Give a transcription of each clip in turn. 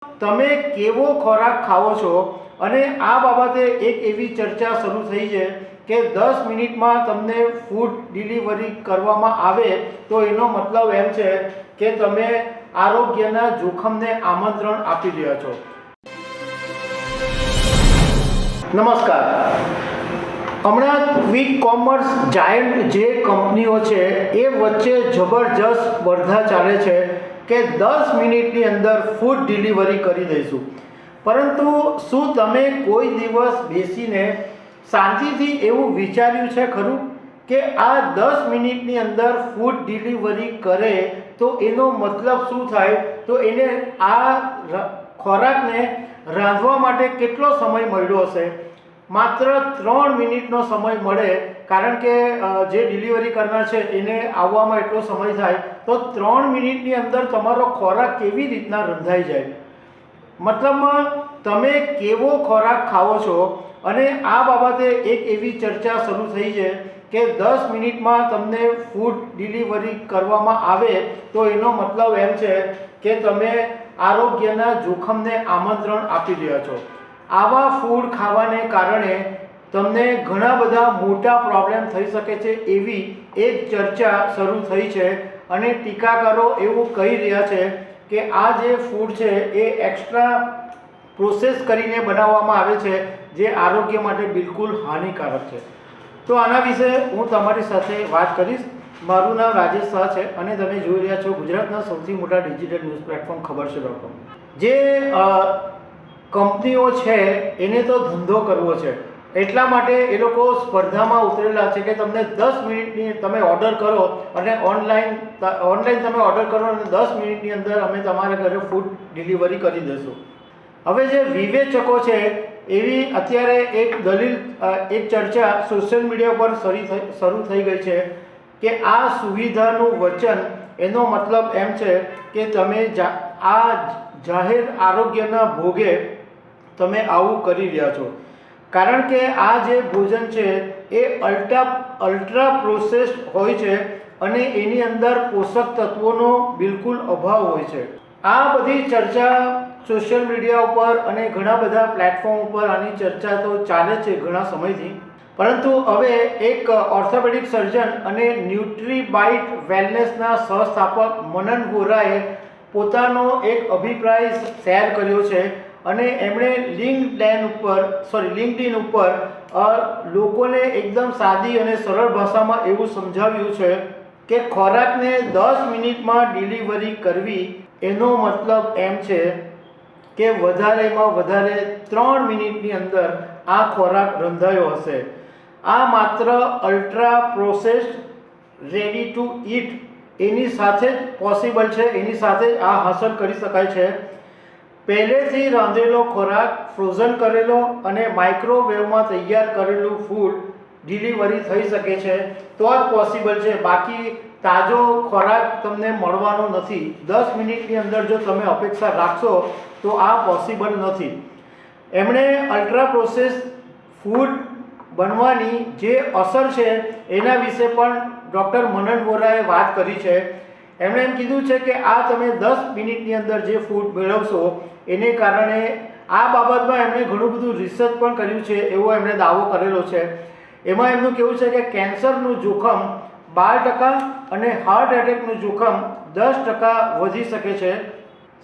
તમે કેવો ખોરાક ખાઓ છો અને આ બાબતે એક એવી ચર્ચા શરૂ થઈ છે કે 10 મિનિટમાં તમને ફૂડ ડિલિવરી કરવામાં આવે તો એનો મતલબ એમ છે કે તમે આરોગ્યના જોખમને આમંત્રણ આપી રહ્યા છો। નમસ્કાર। હમણાં ક્વિક કોમર્સ જાયન્ટ જે કંપનીઓ છે એ વચ્ચે જબરજસ્ત સ્પર્ધા ચાલે છે કે 10 મિનિટની અંદર ફૂડ ડિલિવરી કરી દઈશું, પરંતુ શું તમે કોઈ દિવસ બેસીને શાંતિથી એવું વિચાર્યું છે ખરું કે આ 10 મિનિટની અંદર ફૂડ ડિલિવરી કરે તો એનો મતલબ શું થાય? તો એને આ ખોરાકને રાંધવા માટે કેટલો સમય મળ્યો હશે? માત્ર 3 મિનિટનો સમય મળે, કારણ કે જે ડિલિવરી કરનાર છે એને આવવામાં એટલો સમય થાય, તો 3 મિનિટની અંદર તમારો ખોરાક કેવી રીતના રંધાઈ જાય? મતલબમાં તમે કેવો ખોરાક ખાઓ છો અને આ બાબતે એક એવી ચર્ચા શરૂ થઈ છે કે 10 મિનિટમાં તમને ફૂડ ડિલિવરી કરવામાં આવે તો એનો મતલબ એમ છે કે તમે આરોગ્યના જોખમને આમંત્રણ આપી રહ્યા છો। આવા ફૂડ ખાવાને કારણે તમને ઘણા બધા મોટા પ્રોબ્લેમ થઈ શકે છે એવી એક ચર્ચા શરૂ થઈ છે અને ટીકાકારો એવું કહી રહ્યા છે કે આ જે ફૂડ છે એ એક્સ્ટ્રા પ્રોસેસ કરીને બનાવવામાં આવે છે જે આરોગ્ય માટે બિલકુલ હાનિકારક છે। તો આના વિશે હું તમારી સાથે વાત કરીશ। મારું નામ રાજેશ શાહ છે અને તમે જોઈ રહ્યા છો ગુજરાતના સૌથી મોટા ડિજિટલ ન્યૂઝ પ્લેટફોર્મ ખબરછે.com। જે કંપનીઓ છે એને તો ધંધો કરવો છે, એટલા માટે એ લોકો સ્પર્ધામાં ઉતરેલા છે કે તમને 10 મિનિટની તમે ઓર્ડર કરો અને ઓનલાઈન તમે ઓર્ડર કરો અને 10 મિનિટની અંદર અમે તમારા ઘરે ફૂડ ડિલિવરી કરી દઈશું। હવે જે વિવેચકો છે એવી અત્યારે એક ચર્ચા સોશિયલ મીડિયા પર શરૂ થઈ ગઈ છે કે આ સુવિધાનું વચન એનો મતલબ એમ છે કે તમે આ જાહેર આરોગ્યના ભોગે તમે આવું કરી રહ્યા છો, કારણ કે આ જે ભોજન છે એ અલ્ટ્રા પ્રોસેસ્ડ હોય છે અને એની અંદર પોષક તત્વોનો બિલકુલ અભાવ હોય છે। આ બધી ચર્ચા સોશિયલ મીડિયા ઉપર અને ઘણા બધા પ્લેટફોર્મ ઉપર આની ચર્ચા તો ચાલે છે ઘણા સમયથી, પરંતુ હવે એક ઓર્થોપેડિક સર્જન અને ન્યુટ્રીબાઇટ વેલનેસના સહસ્થાપક મનન વોરાએ પોતાનો એક અભિપ્રાય શેર કર્યો છે અને એમણે લિંક્ડઇન ઉપર લોકોને એકદમ સાદી અને સરળ ભાષામાં એવું સમજાવ્યું છે કે ખોરાકને 10 મિનિટમાં ડિલિવરી કરવી એનો મતલબ એમ છે કે વધારેમાં વધારે 3 મિનિટની અંદર આ ખોરાક રંધાયો હશે। આ માત્ર ultra processed ready to eat એની સાથે જ પોસિબલ છે, એની સાથે જ આ હાંસલ કરી શકાય છે। પહેલેથી રાંધેલો ખોરાક, ફ્રોઝન કરેલો અને માઇક્રોવેવમાં તૈયાર કરેલું ફૂડ ડિલિવરી થઈ શકે છે તો જ પોસિબલ છે, બાકી તાજો ખોરાક તમને મળવાનો નથી। 10 મિનિટની અંદર જો તમે અપેક્ષા રાખશો તો આ પોસિબલ નથી। એમણે અલ્ટ્રા પ્રોસેસ ફૂડ બનવાની જે અસર છે એના વિશે પણ ડૉક્ટર મનન વોરાએ વાત કરી છે। એમણે એમ કીધું છે કે આ તમે 10 મિનિટની અંદર જે ફૂડ મેળવશો એને કારણે આ બાબતમાં એમણે ઘણું બધું રિસર્ચ પણ કર્યું છે એવો એમણે દાવો કરેલો છે। એમાં એમનું કહેવું છે કે કેન્સરનું જોખમ 12% અને હાર્ટ એટેકનું જોખમ 10% વધી શકે છે।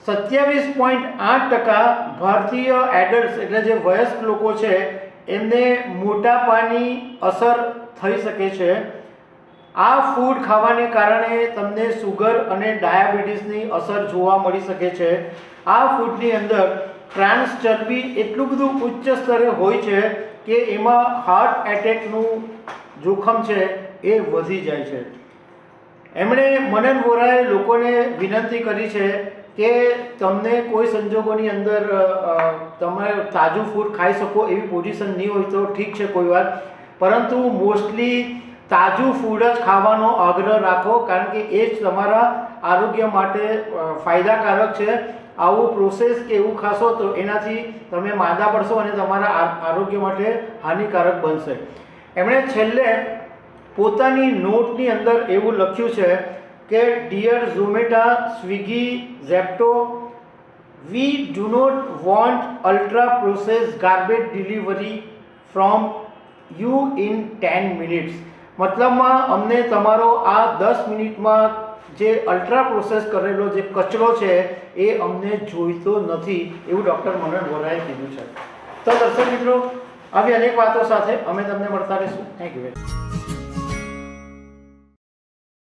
27.8% ભારતીય એડલ્ટ્સ એટલે જે વયસ્ક લોકો છે એમને મોટાપાની અસર થઈ શકે છે। આ ફૂડ ખાવાને કારણે તમને સુગર અને ડાયાબિટીસની અસર જોવા મળી શકે છે। આ ફૂડની અંદર ટ્રાન્સ ચરબી એટલું બધું ઉચ્ચ સ્તરે હોય છે કે એમાં હાર્ટ એટેકનું જોખમ છે એ વધી જાય છે। એમણે મનન વોરાએ લોકોને વિનંતી કરી છે કે તમને કોઈ સંજોગોની અંદર તમે તાજું ફૂડ ખાઈ શકો એવી પોઝિશન નહીં હોય તો ઠીક છે કોઈ વાર, પરંતુ મોસ્ટલી તાજું ફૂડ જ ખાવાનો આગ્રહ રાખો, કારણ કે એ જ તમારા આરોગ્ય માટે ફાયદાકારક છે। આવું પ્રોસેસ કે એવું ખાશો તો એનાથી તમે માંદા પડશો અને તમારા આરોગ્ય માટે હાનિકારક બનશે। એમણે છેલ્લે પોતાની નોટની અંદર એવું લખ્યું છે કે dear Zomato, Swiggy, Zepto, we do not want ultra process garbage delivery from you in 10 minutes. મતલબમાં અમને તમારો આ 10 મિનિટમાં જે અલ્ટ્રા પ્રોસેસ કરેલો જે કચરો છે એ અમને જોઈતો નથી, એવું ડૉક્ટર મનોહર વોરાએ કીધું છે. તો દર્શક મિત્રો, આવી અનેક વાતો સાથે અમે તમને મળતા રહીશું. Thank you.